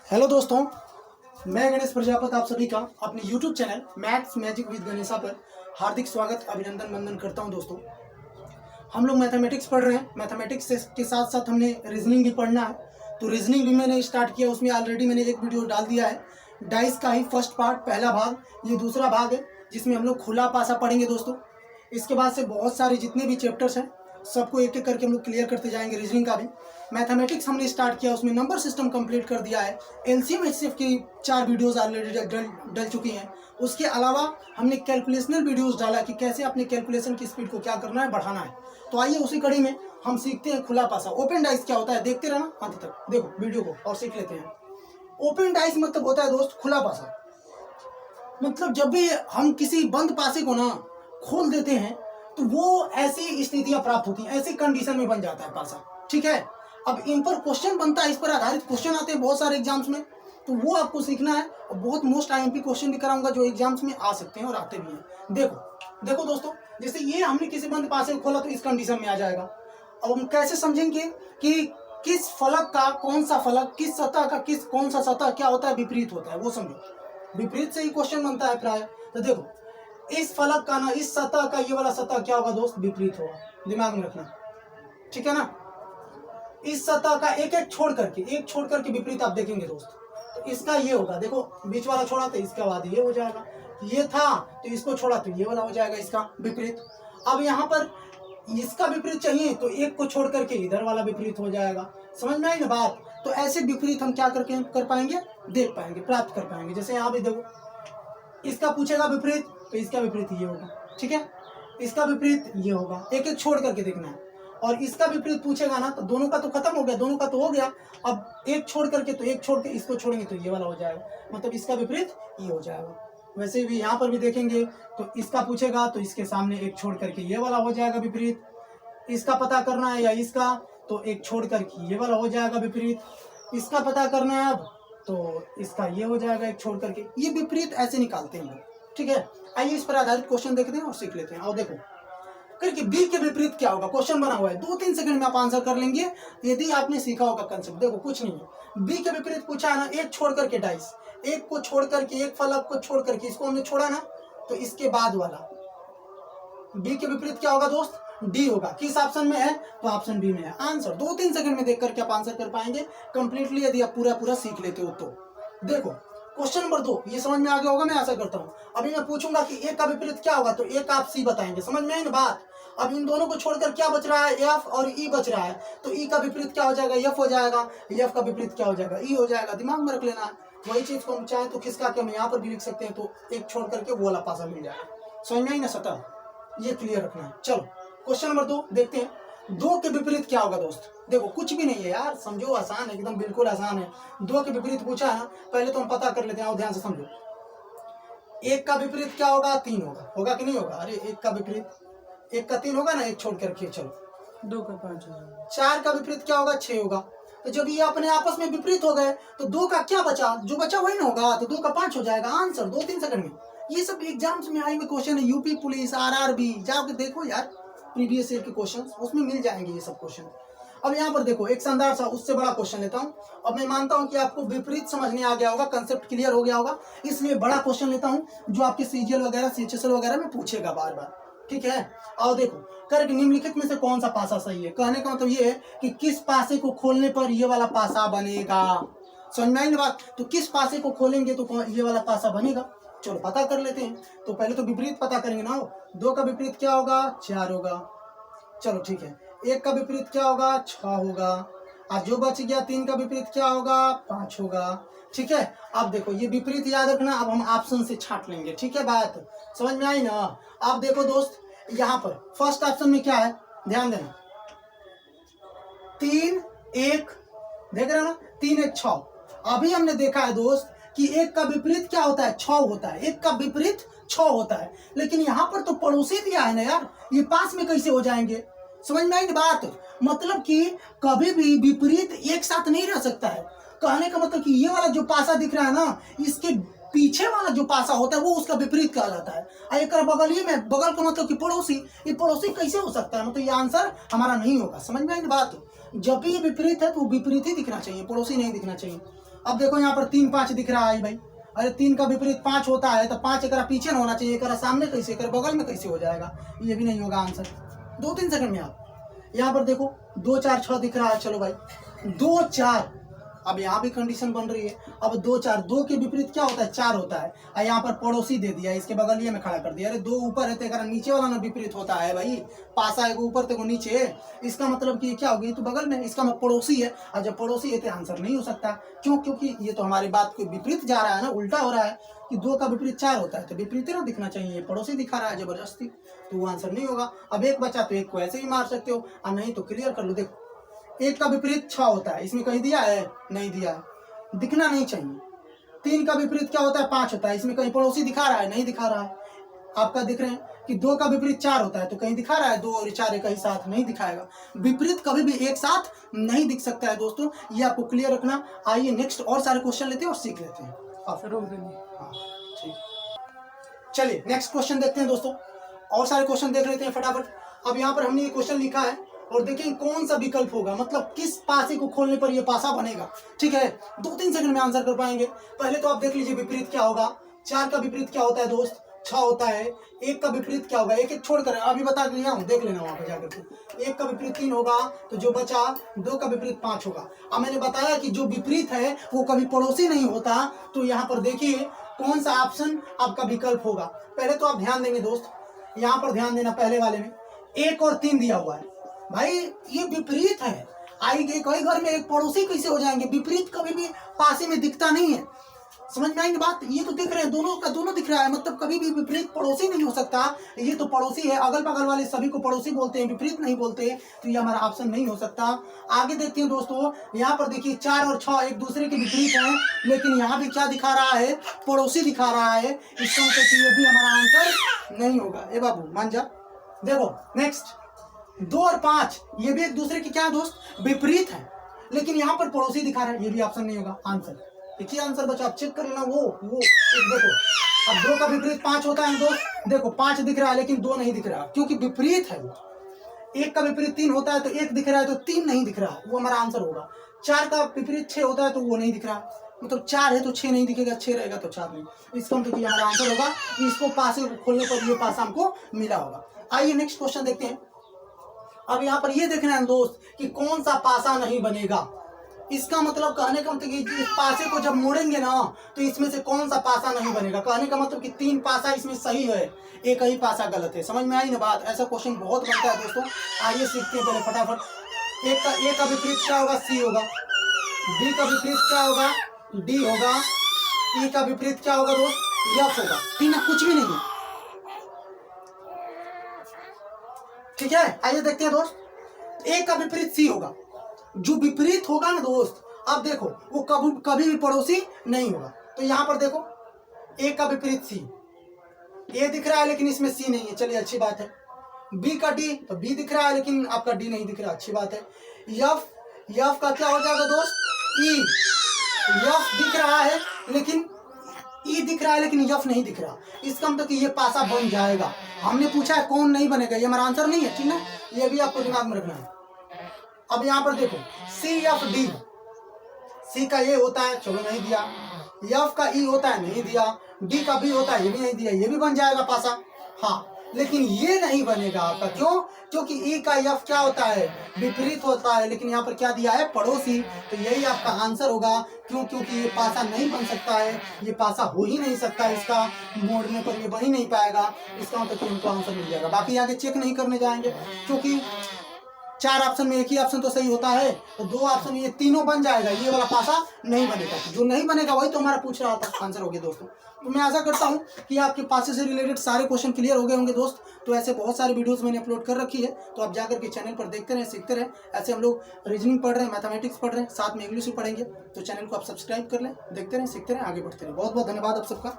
Hello दोस्तों, मैं गणेश प्रजापति आप सभी का अपने YouTube channel maths magic with Ganesha पर हार्दिक स्वागत अभिनंदन वंदन करता हूं। दोस्तों, हम लोग मैथमेटिक्स पढ़ रहे हैं। मैथमेटिक्स के साथ साथ हमने रीजनिंग भी पढ़ना है, तो रीजनिंग भी मैंने स्टार्ट किया। उसमें ऑलरेडी मैंने एक वीडियो डाल दिया है, डाइस का ही फर्स्ट पार्ट पहला भाग, ये दूसरा भाग है जिसमें हम लोग खुला पासा पढ़ेंगे। दोस्तों, इसके बाद से बहुत सारे जितने भी चैप्टर्स हैं सबको एक एक करके हम लोग क्लियर करते जाएंगे। रीजनिंग का भी मैथमेटिक्स हमने स्टार्ट किया, उसमें नंबर सिस्टम कंप्लीट कर दिया है। एलसीएम एचसीएफ की 4 वीडियोस ऑलरेडी डल चुकी हैं। उसके अलावा हमने कैलकुलेशनल वीडियोस डाला कि कैसे अपने कैलकुलेशन की स्पीड को क्या करना है, बढ़ाना है। तो आइए उसी कड़ी में हम सीखते हैं खुला पासा। ओपन डाइस क्या होता है देखते रहना अंत तक, देखो वीडियो को और सीख लेते हैं। ओपन डाइस मतलब होता है दोस्त खुला पासा। मतलब जब भी हम किसी बंद पासे को ना खोल देते हैं तो वो ऐसी स्थितियां प्राप्त होती हैं, ऐसी कंडीशन में बन जाता है पासा। ठीक है, अब इन पर क्वेश्चन बनता है, इस पर आधारित क्वेश्चन आते हैं बहुत सारे एग्जाम्स में, तो वो आपको सीखना है। और बहुत मोस्ट आईएमपी क्वेश्चन भी कराऊंगा जो एग्जाम्स में आ सकते हैं और आते भी हैं। देखो दोस्तों, जैसे ये हमने किसी बंद पासे को खोला तो इस कंडीशन में आ जाएगा। अब हम कैसे समझेंगे कि किस फलक का कौन सा फलक, किस सतह का कौन सा सतह क्या होता है, विपरीत होता है, वो समझो। विपरीत से ही क्वेश्चन बनता है प्राय। तो देखो, इस फलक का ना, इस सतह का ये वाला सतह क्या होगा दोस्त, विपरीत होगा, दिमाग में रखना। ठीक है ना, इस सतह का एक छोड़ करके विपरीत आप देखेंगे दोस्त। तो इसका ये होगा, देखो बीच वाला छोड़ा तो इसका बाद ये हो जाएगा, ये था तो इसको छोड़ा तो ये वाला हो जाएगा इसका विपरीत। अब यहाँ पर इसका विपरीत चाहिए तो एक को छोड़ करके इधर वाला विपरीत हो जाएगा। समझ में आई ना बात। तो ऐसे विपरीत हम क्या करके कर पाएंगे, देख पाएंगे, प्राप्त कर पाएंगे। जैसे यहाँ भी देखो, इसका पूछेगा विपरीत तो इसका विपरीत ये होगा। ठीक है, इसका विपरीत ये होगा, एक एक छोड़ करके देखना है। और इसका विपरीत पूछेगा ना तो दोनों का तो खत्म हो गया, दोनों का तो हो गया। अब एक छोड़ करके, तो एक छोड़ के इसको छोड़ेंगे तो ये वाला हो जाएगा, मतलब इसका विपरीत ये हो जाएगा। वैसे भी यहाँ पर भी देखेंगे तो इसका पूछेगा तो इसके सामने एक छोड़ करके ये वाला हो जाएगा विपरीत। इसका पता करना है या इसका, तो एक छोड़ करके ये वाला हो जाएगा विपरीत। इसका पता करना है अब तो इसका ये हो जाएगा एक छोड़ करके। ये विपरीत ऐसे निकालते हैं। ठीक है, आइए इस पर आधारित क्वेश्चन देखते हैं और सीख लेते हैं। और देखो करके बी के विपरीत क्या होगा, क्वेश्चन बना हुआ है, 2-3 सेकंड में आप आंसर कर लेंगे यदि आपने सीखा होगा कंसेप्ट। देखो कुछ नहीं है, बी के विपरीत पूछा है ना, एक छोड़ करके डाइस, एक को छोड़ करके, एक फलक को छोड़ करके इसको हमने छोड़ा ना, तो इसके बाद वाला बी के विपरीत क्या होगा दोस्त, डी होगा। किस ऑप्शन में है, तो ऑप्शन बी में है। आंसर 2-3 सेकंड में देख करके आप आंसर कर पाएंगे कंप्लीटली, यदि आप पूरा सीख लेते हो तो। देखो क्वेश्चन नंबर 2, ये समझ में आ गया होगा, मैं आशा करता हूँ। अभी मैं पूछूंगा कि ए का विपरीत क्या होगा, तो ए का आप सी बताएंगे। समझ में आई ना बात। अब इन दोनों को छोड़कर क्या बच रहा है, एफ और ई बच रहा है, तो ई का विपरीत क्या हो जाएगा, एफ हो जाएगा। एफ का विपरीत क्या हो जाएगा, ई हो जाएगा। दिमाग में रख लेना है। वही चीज को हम चाहे तो खिसका के हम यहाँ पर भी लिख सकते हैं, तो एक छोड़ करके वो वाला पासा मिल जाएगा। समझ में आई ना सतह, ये क्लियर रखना है। चलो क्वेश्चन नंबर 2 देखते हैं। 2 के विपरीत क्या होगा दोस्त। देखो कुछ भी नहीं है यार, समझो, आसान है एकदम, बिल्कुल आसान है। 2 के विपरीत पूछा है, पहले तो हम पता कर लेते हैं। और ध्यान से समझो, 1 का विपरीत क्या होगा, 3 होगा कि नहीं होगा। अरे 1 का विपरीत, 1 का 3 होगा ना, एक छोड़ करके। चलो 2 का 5 होगा। 4 का विपरीत क्या होगा, 6 होगा। तो जब ये अपने आपस में विपरीत हो गए तो 2 का क्या बचा, जो बचा वही ना होगा, तो 2 का 5 हो जाएगा। आंसर 2-3 सेकंड में। ये सब एग्जाम्स में आई हुए क्वेश्चन है, यूपी पुलिस, आरआरबी, जाके देखो यार प्रीवियस ईयर के क्वेश्चन, उसमें मिल जाएंगे ये सब क्वेश्चन। अब यहाँ पर देखो एक शानदार सा उससे बड़ा क्वेश्चन लेता हूँ। अब मैं मानता हूँ कि आपको विपरीत समझने आ गया होगा, कंसेप्ट क्लियर हो गया होगा, इसलिए बड़ा क्वेश्चन लेता हूँ जो आपके सीजीएल वगैरह, सीएचएसएल वगैरह में पूछेगा बार बार। ठीक है, और देखो कर निम्नलिखित में से कौन सा पासा सही है। कहने का मतलब ये है कि किस पासे को खोलने पर ये वाला पासा बनेगा। समझ में आई ना बात। तो किस पासे को खोलेंगे तो ये वाला पासा बनेगा। चलो पता कर लेते हैं। तो पहले तो विपरीत पता करेंगे ना। 2 का विपरीत क्या होगा, 4 होगा। चलो ठीक है, 1 का विपरीत क्या होगा, 6 होगा। और जो बच गया 3 का विपरीत क्या होगा, 5 होगा। ठीक है, अब देखो ये विपरीत याद रखना। अब हम ऑप्शन से छांट लेंगे। ठीक है, बात समझ में आई ना। अब देखो दोस्त, यहाँ पर फर्स्ट ऑप्शन में क्या है, ध्यान देना, 3 1, देख रहे हो ना, 3 1 6। अभी हमने देखा है दोस्त कि 1 का विपरीत क्या होता है, 6 होता है। 1 का विपरीत 6 होता है, लेकिन यहाँ पर तो पड़ोसी दिया है ना यार, ये पास में कैसे हो जाएंगे। समझ में आई बात। मतलब कि कभी भी विपरीत एक साथ नहीं रह सकता है। कहने का मतलब कि ये वाला जो पासा दिख रहा है ना, इसके पीछे वाला जो पासा होता है वो उसका विपरीत कहलाता है। और एक बगल ही में, बगल का मतलब कि पड़ोसी, ये पड़ोसी कैसे हो सकता है, मतलब ये आंसर हमारा नहीं होगा। समझ में आई बात। जब भी ये विपरीत है तो विपरीत ही दिखना चाहिए, पड़ोसी नहीं दिखना चाहिए। अब देखो यहाँ पर 3 5 दिख रहा है भाई। अरे 3 का विपरीत 5 होता है तो 5 एकरा पीछे न होना चाहिए, एकरा सामने कैसे, एकरा बगल में कैसे हो जाएगा? ये भी नहीं होगा आंसर। 2-3 सेकंड में आप यहाँ पर देखो 2 4 6 दिख रहा है। चलो भाई 2 4, अब यहाँ भी कंडीशन बन रही है। अब 2 4, 2 के विपरीत क्या होता है? 4 होता है। और यहाँ पर पड़ोसी दे दिया, इसके बगलिए में खड़ा कर दिया। अरे 2 ऊपर है तो एकरा नीचे वाला ना विपरीत होता है भाई। पासा है ऊपर तो नीचे है, इसका मतलब कि क्या होगी? तो बगल में, इसका मतलब पड़ोसी है। और जब पड़ोसी है तो आंसर नहीं हो सकता। क्यों? क्योंकि ये तो हमारी बात के विपरीत जा रहा है ना, उल्टा हो रहा है कि 2 का विपरीत 4 होता है तो विपरीत ना दिखना चाहिए, पड़ोसी दिखा रहा है जबरदस्ती, तो वो आंसर नहीं होगा। अब एक बचा तो एक को ऐसे ही मार सकते हो, और नहीं तो क्लियर कर लो। देखो 1 का विपरीत 6 होता है, इसमें कहीं दिया है? नहीं दिया है, दिखना नहीं चाहिए। 3 का विपरीत क्या होता है? 5 होता है, इसमें कहीं पड़ोसी दिखा रहा है? नहीं दिखा रहा है। आपका दिख रहे हैं कि 2 का विपरीत 4 होता है तो कहीं दिखा रहा है? 2 और 4 एक ही साथ नहीं दिखाएगा। विपरीत कभी भी एक साथ नहीं दिख सकता है दोस्तों, ये आपको क्लियर रखना। आइए नेक्स्ट और सारे क्वेश्चन लेते हैं और सीख लेते हैं। आप रोक देंगे? हाँ ठीक। चलिए नेक्स्ट क्वेश्चन देखते हैं दोस्तों, और सारे क्वेश्चन देख लेते हैं फटाफट। अब यहाँ पर हमने ये क्वेश्चन लिखा है और देखिए कौन सा विकल्प होगा, मतलब किस पासे को खोलने पर ये पासा बनेगा। ठीक है, 2-3 सेकंड में आंसर कर पाएंगे। पहले तो आप देख लीजिए विपरीत क्या होगा। 4 का विपरीत क्या होता है दोस्त? 6 होता है। 1 का विपरीत क्या होगा? एक छोड़कर अभी बता दिया हूँ, देख लेना वहां पर जाकर के। 1 का विपरीत 3 होगा तो जो बचा 2 का विपरीत 5 होगा। अब मैंने बताया कि जो विपरीत है वो कभी पड़ोसी नहीं होता, तो यहाँ पर देखिए कौन सा ऑप्शन आपका विकल्प होगा। पहले तो आप ध्यान देंगे दोस्त, यहाँ पर ध्यान देना, पहले वाले में 1 और 3 दिया हुआ है भाई, ये विपरीत है। आएंगे कई घर में एक पड़ोसी कैसे हो जाएंगे? विपरीत कभी भी पासे में दिखता नहीं है, समझ में आएंगे बात? ये तो दिख रहे हैं, दोनों का दोनों दिख रहा है, मतलब कभी भी विपरीत पड़ोसी नहीं हो सकता। ये तो पड़ोसी है, अगल बगल वाले सभी को पड़ोसी बोलते हैं, विपरीत नहीं बोलते, तो ये हमारा ऑप्शन नहीं हो सकता। आगे देखते हैं दोस्तों, यहाँ पर देखिए 4 और 6 एक दूसरे के विपरीत हैं, लेकिन यहाँ भी क्या दिखा रहा है? पड़ोसी दिखा रहा है। इसका मतलब ये भी हमारा आंसर नहीं होगा। ए बाबू मान जा। देखो नेक्स्ट 2 और 5 ये भी एक दूसरे की क्या है दोस्त? विपरीत है, लेकिन यहाँ पर पड़ोसी दिखा रहा है, ये भी ऑप्शन नहीं होगा आंसर। देखिए आंसर बचा, आप चेक कर लेना। वो एक देखो, अब 2 का विपरीत 5 होता है दोस्त। देखो 5 दिख रहा है लेकिन 2 नहीं दिख रहा, क्योंकि विपरीत है वो। 1 का विपरीत 3 होता है तो 1 दिख रहा है तो 3 नहीं दिख रहा, वो हमारा आंसर होगा। 4 का विपरीत 6 होता है तो वो नहीं दिख रहा, मतलब 4 है तो 6 नहीं दिखेगा, 6 रहेगा तो 4 नहीं। इसका मतलब ये हमारा आंसर होगा। इसको पासे खोलने पर ये पासा हमको मिला होगा। आइए नेक्स्ट क्वेश्चन देखते हैं। अब यहाँ पर ये देखना है दोस्त कि कौन सा पासा नहीं बनेगा। इसका मतलब कहने का मतलब कि इस पासे को जब मोड़ेंगे ना तो इसमें से कौन सा पासा नहीं बनेगा। कहने का मतलब कि 3 पासा इसमें सही है, एक ही पासा गलत है। समझ में आई ना बात? ऐसा क्वेश्चन बहुत बनता है दोस्तों। आइए सीखते हैं पहले फटाफट। ए का विपरीत क्या होगा? सी होगा। बी का विपरीत क्या होगा? डी होगा। ई का विपरीत क्या होगा दोस्त? एफ होगा। ठीक है, कुछ भी नहीं है। ठीक है, आइए देखते हैं दोस्त। ए का विपरीत सी होगा। जो विपरीत होगा ना दोस्त, अब देखो वो कभी भी पड़ोसी नहीं होगा। तो यहाँ पर देखो ए का विपरीत सी, ए दिख रहा है लेकिन इसमें सी नहीं है, चलिए अच्छी बात है। बी का डी, तो बी दिख रहा है लेकिन आपका डी नहीं दिख रहा, अच्छी बात है। यफ का क्या हो जाएगा दोस्त? ई। यफ दिख रहा है लेकिन ई दिख रहा है लेकिन यफ नहीं दिख रहा, इसका मतलब कि ये पासा बन जाएगा। हमने पूछा है कौन नहीं बनेगा, ये हमारा आंसर नहीं है, ठीक है, ये भी आपको दिमाग में रखना है। अब यहाँ पर देखो सी एफ डी, सी का ए होता है, चलो नहीं दिया। एफ का ई होता है, नहीं दिया। डी का बी होता है, ये भी नहीं दिया, ये भी बन जाएगा पासा। हाँ, लेकिन ये नहीं बनेगा आपका। क्यों? क्योंकि ई का एफ क्या होता है? विपरीत होता है, लेकिन यहाँ पर क्या दिया है? पड़ोसी। तो यही आपका आंसर होगा। क्यों? क्योंकि ये पासा नहीं बन सकता है, ये पासा हो ही नहीं सकता, इसका मोड़ने पर ये बन ही नहीं पाएगा। इसका मतलब कि उनको आंसर मिल जाएगा। बाकी आगे चेक नहीं करने जाएंगे, क्योंकि 4 ऑप्शन में एक ही ऑप्शन तो सही होता है, तो 2 ऑप्शन में ये तीनों बन जाएगा, ये वाला पासा नहीं बनेगा। जो नहीं बनेगा वही तो हमारा पूछ रहा था, आंसर हो गया दोस्तों। तो मैं आशा करता हूँ कि आपके पासे से रिलेटेड सारे क्वेश्चन क्लियर हो गए होंगे दोस्त। तो ऐसे बहुत सारे वीडियोस मैंने अपलोड कर रखी है, तो आप जाकर के चैनल पर देखते रहें, सीखते रहें। ऐसे हम लोग रीजनिंग पढ़ रहे हैं, मैथमेटिक्स पढ़ रहे हैं, साथ में इंग्लिश भी पढ़ेंगे। तो चैनल को आप सब्सक्राइब कर लें, देखते रहें, सीखते रहें, आगे बढ़ते रहें। बहुत बहुत धन्यवाद आप सबका।